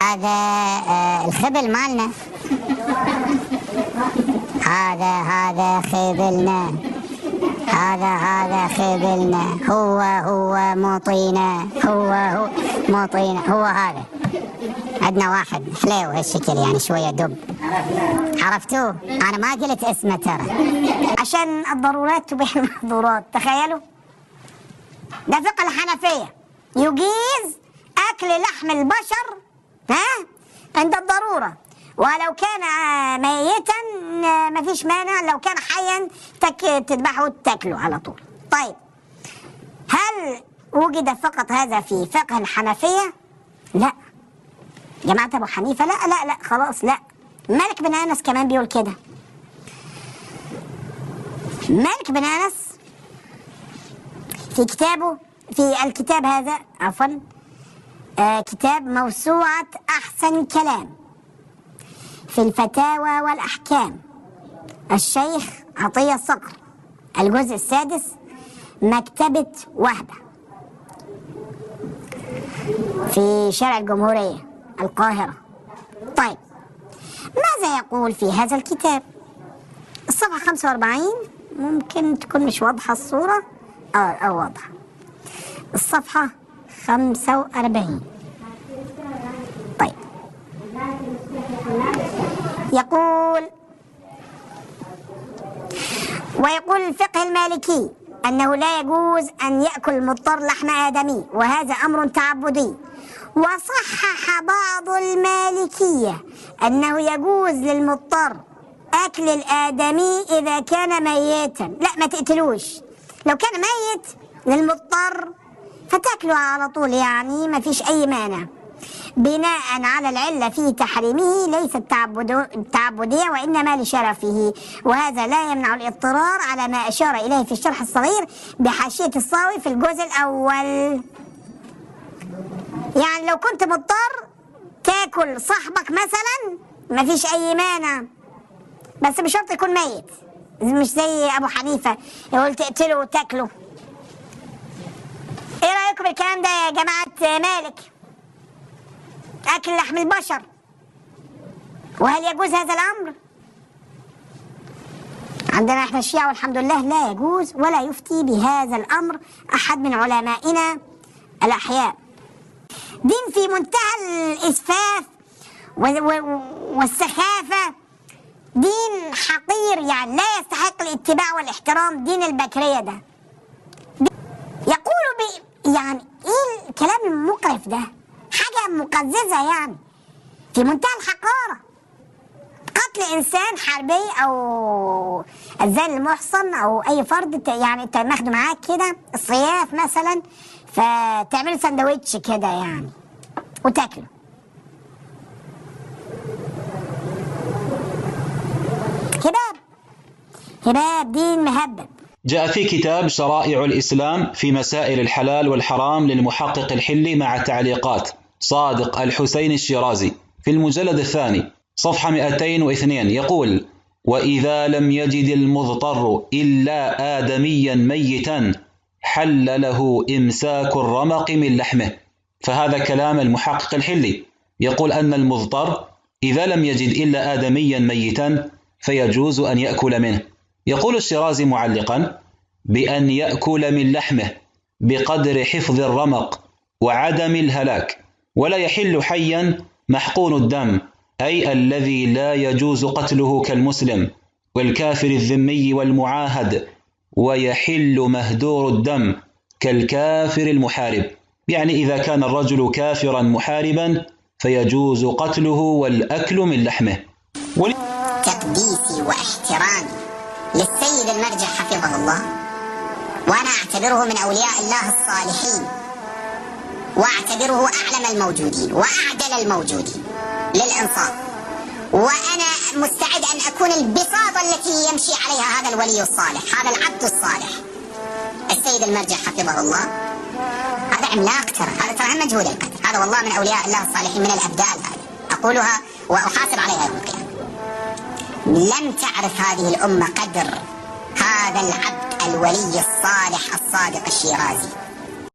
هذا الخبل مالنا. هذا خبلنا. هذا خبلنا. هو موطينا. هو موطينا. هو هذا. عندنا واحد حليو هالشكل يعني شوية دب. عرفتوه؟ أنا ما قلت اسمه ترى عشان الضرورات تبيح المحظورات. تخيلوا، ده فقه الحنفية يجيز أكل لحم البشر عند الضرورة، ولو كان ميتا ما فيش مانع، لو كان حيا تذبحه وتاكله على طول. طيب، هل وجد فقط هذا في فقه الحنفية؟ لا. جماعة أبو حنيفة لا خلاص لا. مالك بن أنس كمان بيقول كده. مالك بن أنس في كتابه، في الكتاب هذا عفوا، كتاب موسوعة أحسن كلام في الفتاوى والأحكام، الشيخ عطية الصقر، الجزء السادس، مكتبة وهبة، في شارع الجمهورية القاهرة. طيب، ماذا يقول في هذا الكتاب؟ الصفحة 45 ممكن تكون مش واضحة الصورة، أو واضحة. الصفحة 45. طيب، ويقول الفقه المالكي أنه لا يجوز أن يأكل المضطر لحم آدمي، وهذا أمر تعبدي. وصحح بعض المالكية أنه يجوز للمضطر أكل الآدمي إذا كان ميتا. لا، ما تقتلوش. لو كان ميت للمضطر فتاكله على طول، يعني ما فيش أي مانع، بناء على العلة في تحريمه ليست تعبدية وإنما لشرفه، وهذا لا يمنع الاضطرار على ما أشار إليه في الشرح الصغير بحاشية الصاوي في الجزء الأول. يعني لو كنت مضطر تاكل صاحبك مثلا ما فيش أي مانع، بس بشرط يكون ميت، مش زي أبو حنيفة يقول تقتله وتاكله. ايه رأيكم بالكلام ده يا جماعة مالك؟ أكل لحم البشر، وهل يجوز هذا الأمر؟ عندنا احنا الشيعة والحمد لله لا يجوز، ولا يفتي بهذا الأمر أحد من علمائنا الأحياء. دين في منتهى الإسفاف والسخافة، دين حقير، يعني لا يستحق الاتباع والاحترام. دين البكرية ده يقول يعني ايه الكلام المقرف ده؟ حاجة مقززة يعني في منتهى الحقارة. قتل إنسان حربي أو الزاني المحصن أو أي فرد، يعني أنت ماخده معاك كده الصياف مثلا، فتعمله سندوتش كده يعني وتاكله. هباب دين مهبب. جاء في كتاب شرائع الإسلام في مسائل الحلال والحرام للمحقق الحلي مع تعليقات صادق الحسين الشيرازي في المجلد الثاني صفحة 202 يقول: وإذا لم يجد المضطر إلا آدميا ميتا حل له إمساك الرمق من لحمه. فهذا كلام المحقق الحلي، يقول أن المضطر إذا لم يجد إلا آدميا ميتا فيجوز أن يأكل منه. يقول الشيرازي معلقا بأن يأكل من لحمه بقدر حفظ الرمق وعدم الهلاك، ولا يحل حيا محقون الدم، أي الذي لا يجوز قتله كالمسلم والكافر الذمي والمعاهد، ويحل مهدور الدم كالكافر المحارب. يعني إذا كان الرجل كافرا محاربا فيجوز قتله والأكل من لحمه. تقديسي واحترامي للسيد المرجع حفظه الله، وأنا أعتبره من أولياء الله الصالحين، وأعتبره أعلم الموجودين وأعدل الموجودين للإنصاف، وأنا مستعد أن أكون البساطة التي يمشي عليها هذا الولي الصالح، هذا العبد الصالح السيد المرجع حفظه الله. هذا عملاق ترى، هذا مجهول القدر، هذا والله من أولياء الله الصالحين، من الأبدال. هذه أقولها وأحاسب عليها يوم القيامة. لم تعرف هذه الأمة قدر هذا العبد الولي الصالح الصادق الشيرازي.